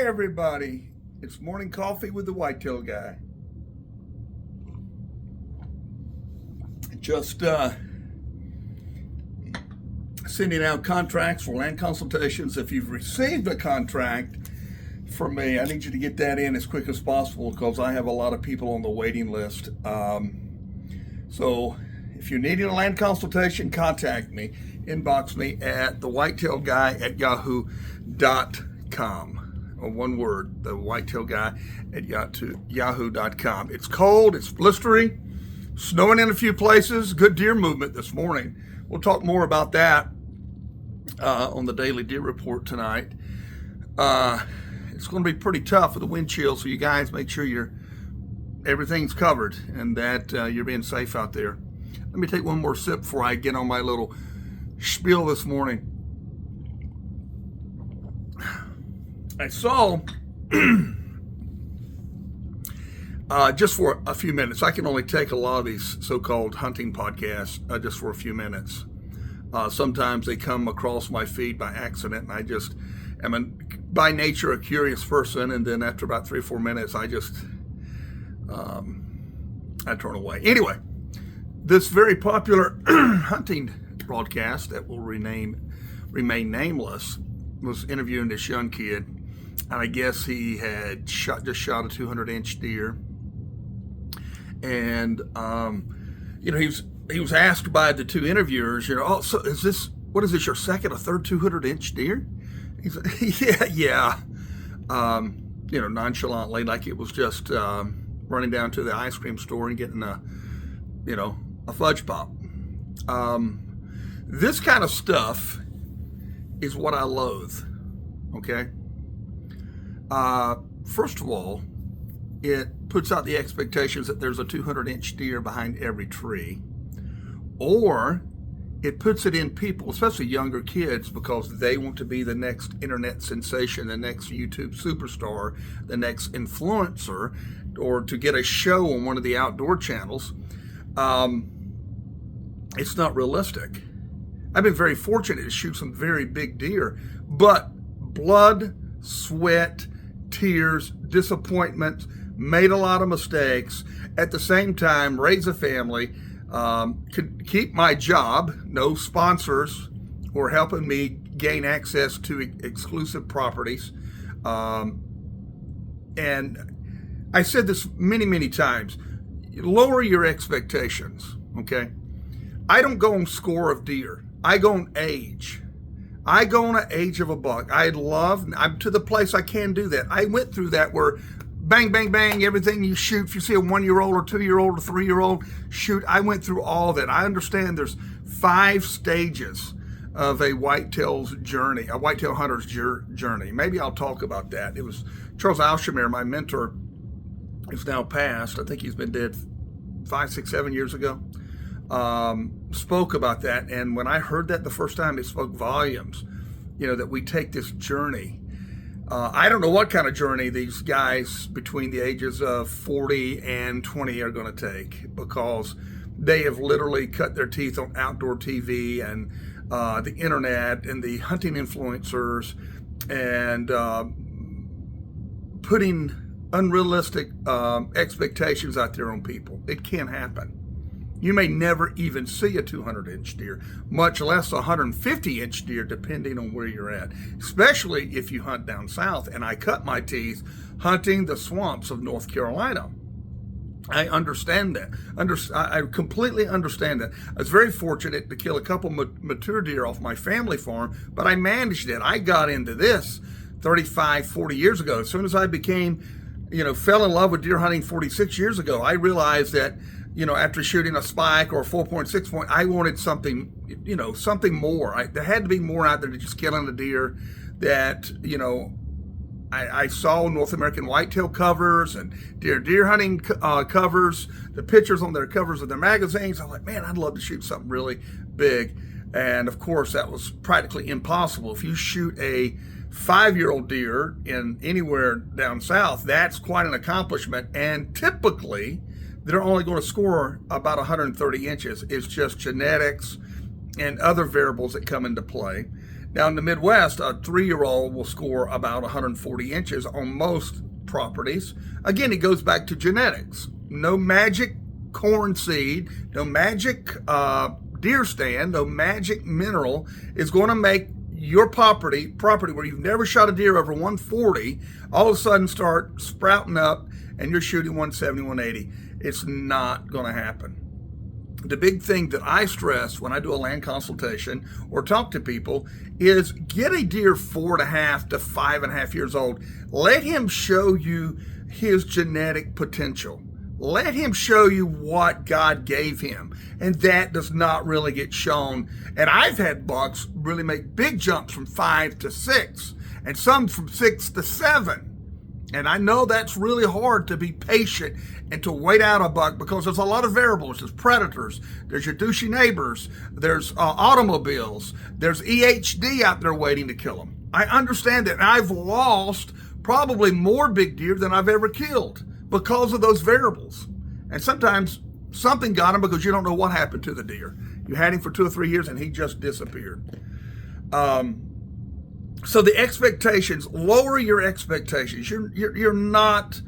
Hi everybody, it's morning coffee with the Whitetail Guy. Just sending out contracts for land consultations. If you've received a contract from me, I need you to get that in as quick as possible because I have a lot of people on the waiting list. So if you're needing a land consultation, contact me. Inbox me at thewhitetailguy@yahoo.com. Or one word, thewhitetailguy@yahoo.com. It's cold, it's blistery, snowing in a few places, good deer movement this morning. We'll talk more about that on the daily deer report tonight. It's going to be pretty tough with the wind chill, so you guys make sure everything's covered and that you're being safe out there. Let me take one more sip before I get on my little spiel this morning. I saw, just for a few minutes, I can only take a lot of these so-called hunting podcasts just for a few minutes. Sometimes they come across my feed by accident, and I just am by nature a curious person, and then after about 3 or 4 minutes, I turn away. Anyway, this very popular hunting broadcast that will remain nameless was interviewing this young kid. And I guess he had just shot a 200-inch deer, and he was asked by the two interviewers, oh, so what is this, your second or third 200-inch deer? He said, yeah, nonchalantly, like it was just running down to the ice cream store and getting a fudge pop. This kind of stuff is what I loathe. Okay. First of all, it puts out the expectations that there's a 200-inch deer behind every tree, or it puts it in people, especially younger kids, because they want to be the next internet sensation, the next YouTube superstar, the next influencer, or to get a show on one of the outdoor channels. It's not realistic. I've been very fortunate to shoot some very big deer, but blood, sweat, tears, disappointment, made a lot of mistakes, at the same time raise a family, could keep my job, no sponsors or helping me gain access to exclusive properties. And I said this many times, lower your expectations, okay? I don't go on score of deer. I go on age. I go on an age of a buck. I'm to the place I can do that. I went through that where bang, bang, bang, everything you shoot. If you see a 1-year-old or 2-year-old or 3-year-old shoot, I went through all that. I understand there's 5 stages of a whitetail hunter's journey. Maybe I'll talk about that. It was Charles Alshamir, my mentor, who's now passed. I think he's been dead 5, 6, 7 years ago. Spoke about that, and when I heard that the first time, it spoke volumes, that we take this journey. I don't know what kind of journey these guys between the ages of 40 and 20 are going to take, because they have literally cut their teeth on outdoor TV and the internet and the hunting influencers and putting unrealistic expectations out there on people. It can't happen. You may never even see a 200-inch deer, much less a 150-inch deer, depending on where you're at, especially if you hunt down south. And I cut my teeth hunting the swamps of North Carolina. I understand that. I completely understand that. I was very fortunate to kill a couple mature deer off my family farm, but I managed it. I got into this 35, 40 years ago. As soon as I fell in love with deer hunting 46 years ago, I realized that after shooting a spike or a 4.6 point, I wanted something, something more. There had to be more out there than just killing a deer that, I saw North American whitetail covers and deer hunting covers, the pictures on their covers of their magazines. I'm like, man, I'd love to shoot something really big. And of course, that was practically impossible. If you shoot a 5-year-old deer in anywhere down south, that's quite an accomplishment. And typically, they're only going to score about 130 inches. It's just genetics and other variables that come into play. Now in the Midwest, a 3-year-old will score about 140 inches on most properties. Again, it goes back to genetics. No magic corn seed, no magic deer stand, no magic mineral is going to make your property where you've never shot a deer over 140 all of a sudden start sprouting up and you're shooting 170, 180. It's not going to happen. The big thing that I stress when I do a land consultation or talk to people is get a deer 4.5 to 5.5 years old. Let him show you his genetic potential. Let him show you what God gave him. And that does not really get shown. And I've had bucks really make big jumps from 5 to 6 and some from 6 to 7. And I know that's really hard to be patient and to wait out a buck because there's a lot of variables. There's predators, there's your douchey neighbors, there's automobiles, there's EHD out there waiting to kill them. I understand that. And I've lost probably more big deer than I've ever killed because of those variables. And sometimes something got him because you don't know what happened to the deer. You had him for 2 or 3 years and he just disappeared. So the expectations, lower your expectations. You're not,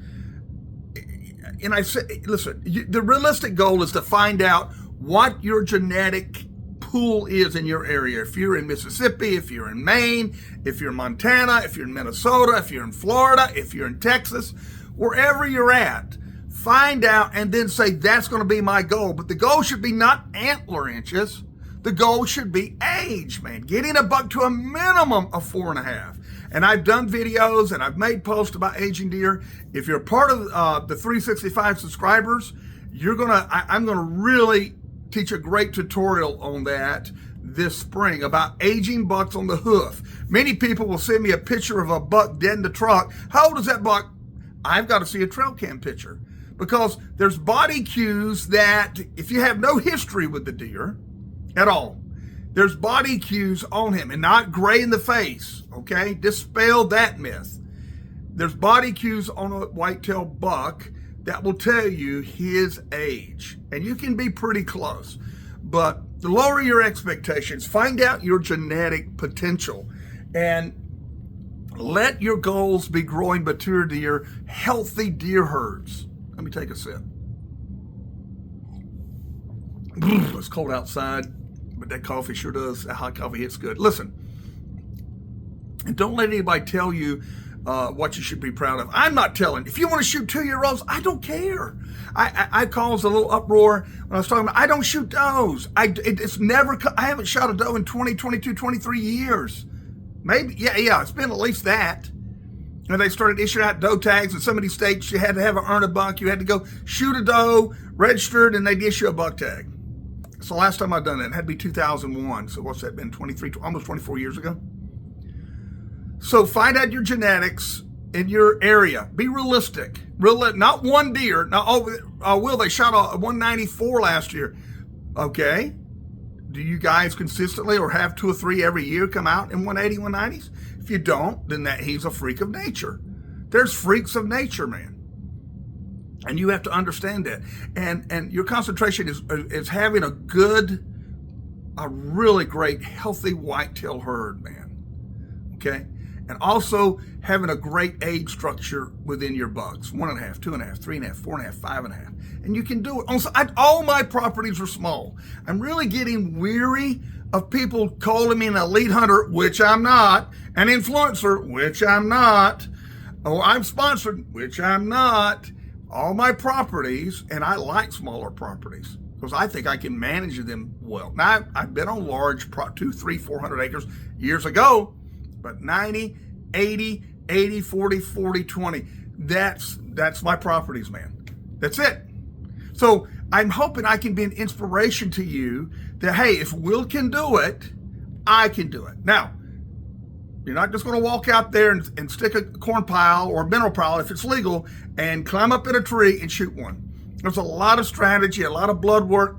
and I say, listen, the realistic goal is to find out what your genetic pool is in your area. If you're in Mississippi, if you're in Maine, if you're in Montana, if you're in Minnesota, if you're in Florida, if you're in Texas, wherever you're at, find out and then say, that's going to be my goal. But the goal should be not antler inches. The goal should be age, man. Getting a buck to a minimum of 4.5. And I've done videos and I've made posts about aging deer. If you're part of the 365 subscribers, I'm gonna really teach a great tutorial on that this spring about aging bucks on the hoof. Many people will send me a picture of a buck dead in the truck. How old is that buck? I've got to see a trail cam picture because there's body cues that if you have no history with the deer at all, there's body cues on him, and not gray in the face, okay? Dispel that myth. There's body cues on a whitetail buck that will tell you his age, and you can be pretty close. But lower your expectations, find out your genetic potential, and let your goals be growing mature deer, healthy deer herds. Let me take a sip. It's cold outside, but that coffee sure does. That hot coffee hits good. Listen, and don't let anybody tell you what you should be proud of. I'm not telling. If you want to shoot 2-year-olds, I don't care. I caused a little uproar when I was talking about, I don't shoot does. I haven't shot a doe in 20, 22, 23 years. Maybe, yeah, it's been at least that. And they started issuing out doe tags in some of these states. You had to have an earn a buck. You had to go shoot a doe, registered, and they'd issue a buck tag. So last time I've done that, it had to be 2001. So what's that been, 23, almost 24 years ago? So find out your genetics in your area. Be realistic. Not one deer. Now, Will, they shot a 194 last year. Okay. Do you guys consistently or have 2 or 3 every year come out in 180, 190s? If you don't, then he's a freak of nature. There's freaks of nature, man. And you have to understand that. And your concentration is having a really great, healthy whitetail herd, man. Okay? And also having a great age structure within your bucks. 1.5, 2.5, 3.5, 4.5, 5.5. And you can do it. All my properties are small. I'm really getting weary of people calling me an elite hunter, which I'm not, an influencer, which I'm not, or I'm sponsored, which I'm not. All my properties, and I like smaller properties because I think I can manage them well. Now, I've been on large, 200, 300, 400 acres years ago, but 90, 80, 40, 40, 20, that's my properties, man. That's it. So I'm hoping I can be an inspiration to you that, hey, if Will can do it, I can do it. Now, you're not just going to walk out there and stick a corn pile or a mineral pile, if it's legal, and climb up in a tree and shoot one. There's a lot of strategy, a lot of blood work,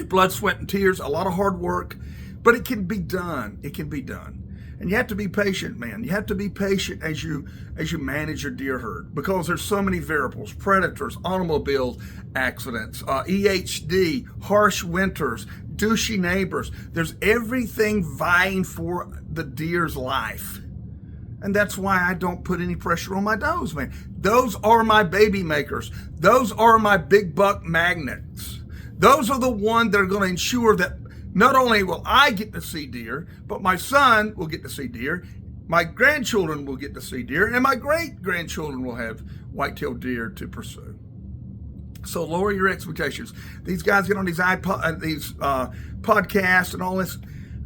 blood, sweat, and tears, a lot of hard work, but it can be done. It can be done. And you have to be patient, man. You have to be patient as you manage your deer herd, because there's so many variables: predators, automobile accidents, EHD, harsh winters, douchey neighbors. There's everything vying for the deer's life. And that's why I don't put any pressure on my does, man. Those are my baby makers. Those are my big buck magnets. Those are the ones that are going to ensure that not only will I get to see deer, but my son will get to see deer, my grandchildren will get to see deer, and my great-grandchildren will have whitetail deer to pursue. So lower your expectations. These guys get on these podcasts and all this.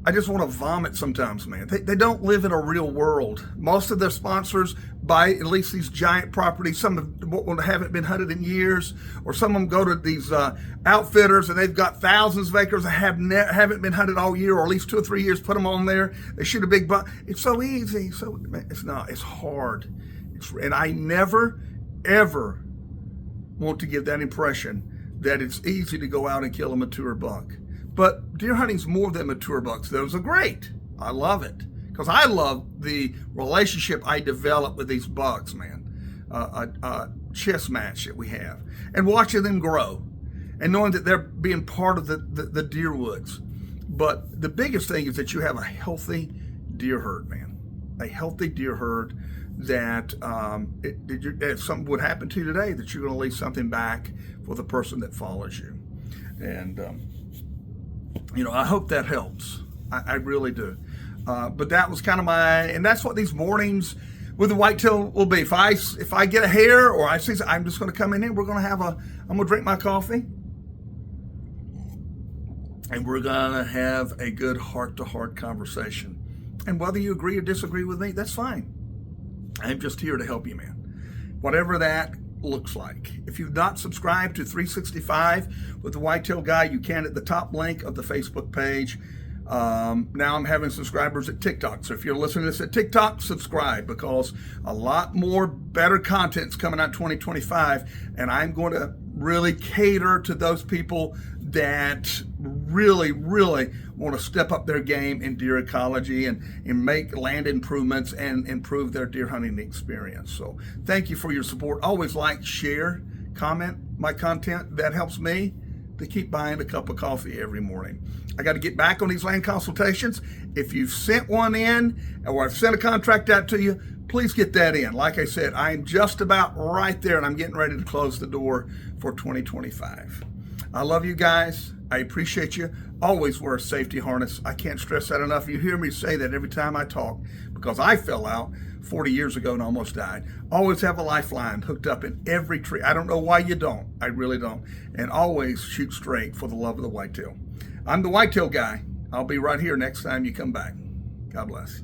I just want to vomit sometimes, man. They don't live in a real world. Most of their sponsors buy at least these giant properties. Some of them haven't been hunted in years, or some of them go to these outfitters and they've got thousands of acres that haven't been hunted all year, or at least 2 or 3 years. Put them on there. They shoot a big buck. It's so easy. So it's not. It's hard. And I never, ever want to give that impression that it's easy to go out and kill a mature buck. But deer hunting's more than mature bucks. Those are great. I love it, because I love the relationship I develop with these bucks, man. A chess match that we have, and watching them grow, and knowing that they're being part of the deer woods. But the biggest thing is that you have a healthy deer herd, man. A healthy deer herd that if something would happen to you today, that you're going to leave something back for the person that follows you. And I hope that helps. I really do. But that was kind of and that's what these mornings with the whitetail will be. If I get a hare, or I see, I'm just going to come in here. I'm going to drink my coffee, and we're going to have a good heart-to-heart conversation. And whether you agree or disagree with me, that's fine. I'm just here to help you, man. Whatever that looks like. If you've not subscribed to 365 with the Whitetail Guy, you can at the top link of the Facebook page. Now I'm having subscribers at TikTok. So if you're listening to this at TikTok, subscribe, because a lot more better content's coming out 2025. And I'm going to really cater to those people that really, really want to step up their game in deer ecology and make land improvements and improve their deer hunting experience. So thank you for your support. Always like, share, comment my content. That helps me to keep buying a cup of coffee every morning. I got to get back on these land consultations. If you've sent one in, or I've sent a contract out to you, please get that in. Like I said, I'm just about right there, and I'm getting ready to close the door for 2025. I love you guys. I appreciate you. Always wear a safety harness. I can't stress that enough. You hear me say that every time I talk, because I fell out 40 years ago and almost died. Always have a lifeline hooked up in every tree. I don't know why you don't. I really don't. And always shoot straight for the love of the whitetail. I'm the Whitetail Guy. I'll be right here next time you come back. God bless.